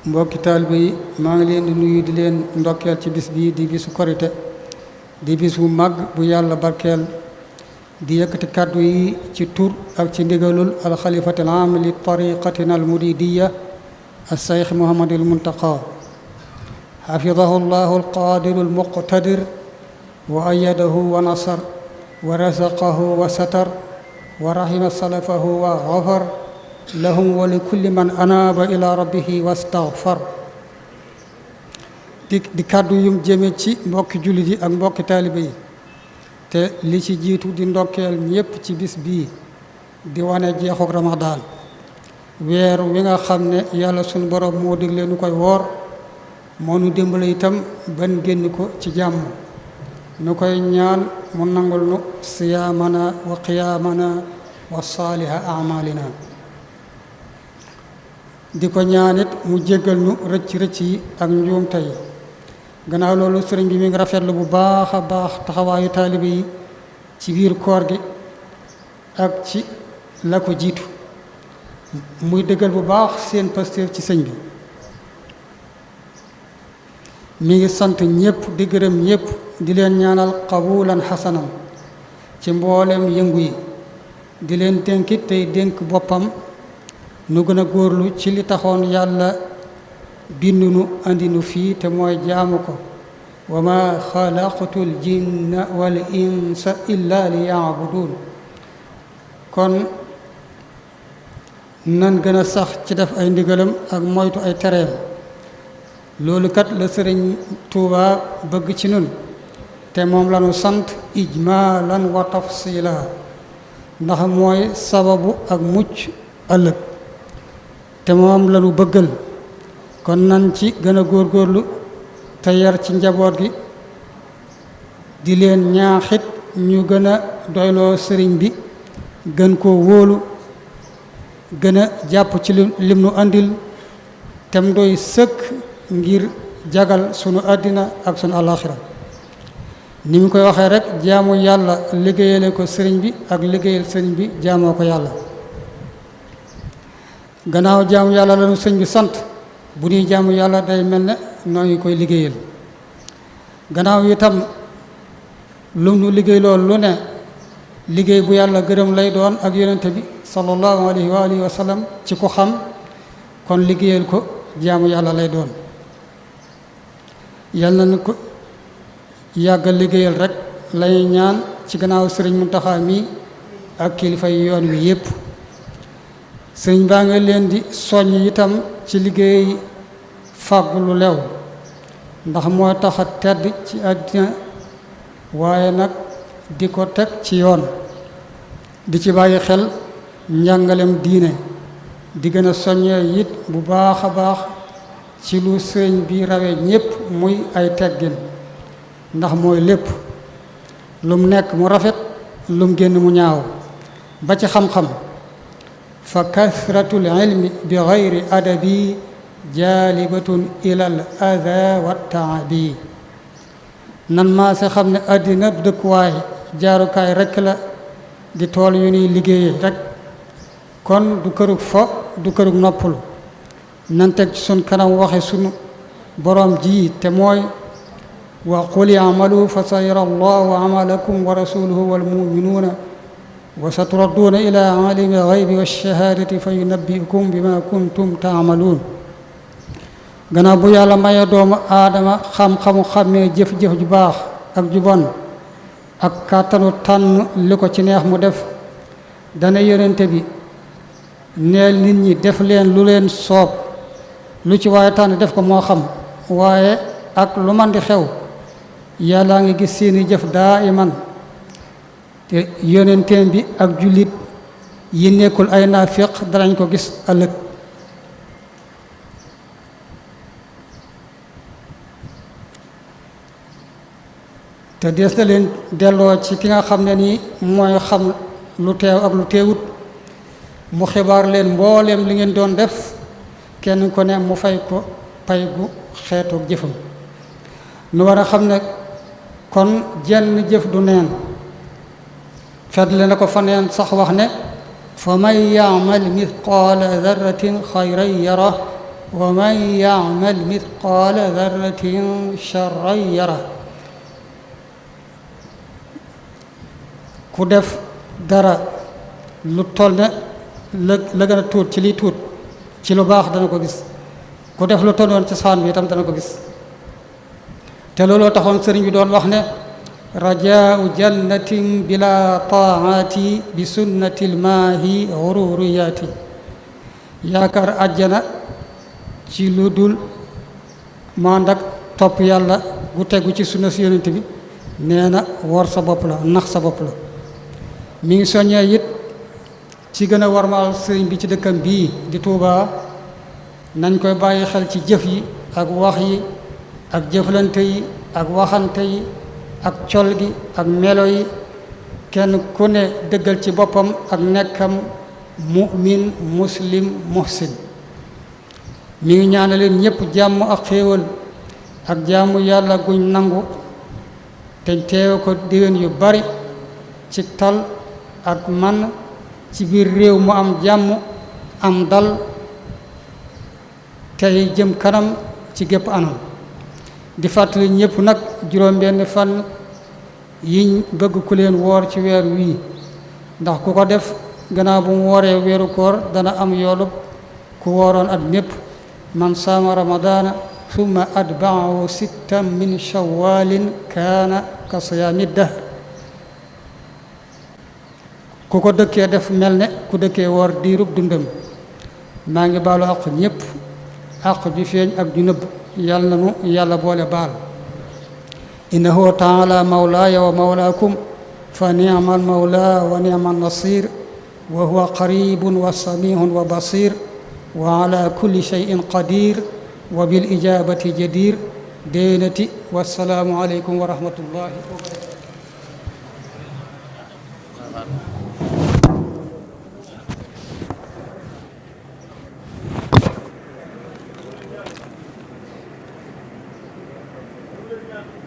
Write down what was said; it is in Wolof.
mbokki taalibe yi maa ngi leen di nuyu di leen ndokkeel ci bis bii di bisu korite di bis bu màgg bu yàlla barkeel di yëkkati kàddu yi ci tur ak ci ndigalul alxalifati al aam li tariqatina al muridiya al cheikh Muhammadul Muntaqa xafidahu llahu alqadiru almuqtadir wa ayadahu wa nasar wa razaqahu wa satar wa rahima salafahu wa gafar lahum wa li kulli man anaaba ila rabbihi wastaghfar di kàddu yum jëme ci mbokki jullit yi ak mbokki taalibe yi te li ci jiitu di ndokkeel ñépp ci bis bii di wane jeexuk ramadaan weer wi nga xam ne yàlla sunu borom moo digle nu koy woor moo nu dimbale itam ban génn ko ci jàmm nu koy ñaan mu nangul nu siyaamana wa qiyaamana wa saaliha amalina di ko ñaanit mu jéggal nu rëcc yi ak njuumte yi gannaaw loolu sëriñ bi mi ngi rafetlu bu baax a baax taxawaayu taalibe yi ci biir koor gi ak ci la ko jiitu muy dëggal bu baax seen pastéef ci sëñ bi mi ngi sant ñépp di gërëm ñépp di leen ñaanal qabulan xasanan ci mboolem yëngu yi di leen dénkit tey dénk boppam nu gën a góorlu ci li taxoon yàlla bindu nu andi nu fii te mooy jaamu ko wa ma xalaqtul jinna wal insa illa li yaabudun kon nan gën a sax ci def ay ndigalam ak moytu ay tereem loolu kat la sëriñ Tuuba bëgg ci nun te moom lanu sant ijmaalan wa tafsila ndax mooy sababu ak mucc ëllëg te moom lanu bëggal kon nan ci gën a góorgóorlu te yar ci njaboot gi di leen ñaaxit ñu gën a doyloo sëriñ bi gën koo wóolu gën a jàpp ci lim nu andil tem doy sëkk ngir jagal sunu àddina ak sunu àllaaxira ni mu koy waxee rek jaamu yàlla liggéeyale ko sëriñ bi ak liggéeyal sëriñ bi jaamoo ko yàlla gannaaw jaamu yàlla lanu sëriñ bi sant bu ñuy jaamu yàlla day mel ne noo ngi koy liggéeyal gannaaw itam lum nu liggéey loolu lu ne liggéey bu yàlla gërëm lay doon ak yonente bi sallallahu alayhi wa alihi wa sallam ci ko xam kon liggéeyal ko jaamu yàlla lay doon yàlla na ko yàggal liggéeyal rek lay ñaan ci gannaaw sëriñ Muntaxa mi ak kilifa yi yoon wi yépp sëriñ baa nga leen di soññ itam ci liggéey fàggu lu lew ndax moo tax a tedd ci àddina waaye nag di ko teg ci yoon di ci bàyyi xel njàngalem diine di gën a soññee it bu baax a baax ci lu sëriñ bi rawee ñépp muy ay teggin ndax mooy lépp lum nekk mu rafet lum génn mu ñaaw ba ci xam-xam fa kasratul ilmi bi gayri adabi jaalibatun ilal ada wa taabi nan maa si xam ne àddina du dëkkuwaay jaarukaay rekk la di tool yu nuy liggéeyee rek kon du kërug fo du kërug noppalu nan teg ci sun kanam waxe sunu boroom ji te mooy wa qul i'malu fa sayara allahu amalakum wa rasuluhu wal muminuuna wa saturadduuna ila alimi alxaybi walshahadati fa yunabbiukum bima kuntum taamaluun gannaaw bu yàlla maye doomu aadama xam-xamu xàmmee jëf-jëf ju baax ak ju bon ak kàttanu tànn li ko ci neex mu def dana yonente bi neel nit ñi def leen lu leen soob lu ci waaye tànn def ko moo xam waaye ak lu man di xew yàllaa ngi gis seeni jëf daa iman te yonenteem bi ak jullit yi nekkul ay naafiq danañ ko gis ëllëg te des na leen delloo ci ki nga xam ne nii mooy xam lu teew ak lu teewut mu xibaar leen mbooleem li ngeen doon def kenn ko ne mu fay ko pay gu xeetu jëfam nu war a xam ne kon jenn jëf du neen fedle na ko fa neen sax wax ne fa man yaamal mithqaala darratin xayran yara ومن يعمل مثقال ذرة شرا يره ku def dara lu toll ne la gën a tuut ci liy tuut ci lu baax dana ko gis ku def lu toll woon ci saan bi itam dana ko gis te looloo taxoon sëriñ bi doon wax ne rajaau jannatin bila taati bi sunnati lmaahi xururiyaati yaakaar àjjana ci lu dul mànd ak topp yàlla gu tegu ci sunna si yonent bi nee na wor sa bopp la nax sa bopp la mi ngi soññee it ci gën a warmaal sëriñ bi ci dëkkam bii di Tuubaa nañ koy bàyyi xel ci jëf yi ak wax yi ak jëflante yi ak waxante yi ak col gi ak melo yi kenn ku ne dëggal ci boppam ak nekkam mu'min muslim muhsin mi ngi ñaanaleen ñépp jàmm ak xéewal ak jaamu yàlla guñ nangu te teewe ko déwén yu bari ci tal ak man ci biir réew mu am jàmm am dal tey jëm kanam ci gépp anam di fàttali ñépp nag juróom-benn fan yiñ bëgg ku leen woor ci weer wii ndax ku ko def gannaaw bu mu wooree weeru koor dana am yoolub ku wooroon at mépp man saama ramadaana summa atbaahu sittan min shawalin kaana ka siyaami dahr ku ko dëkkee def mel ne ku dëkkee woor diirub dundam maa ngi baalu àq ñépp àq ju feeñ ak ju nëbb yàlla na nu yàlla boole baal innahu taala mawlaaya wa mawlaakum fa ni'mal mawla wa ni'mal nasir wa huwa qaribun wa samihun wa basir wa ala kulli shay'in qadir wa bil ijabati jadir déenati wassalaamu aleykum wa rahmatullahi wa barakatuh Gracias.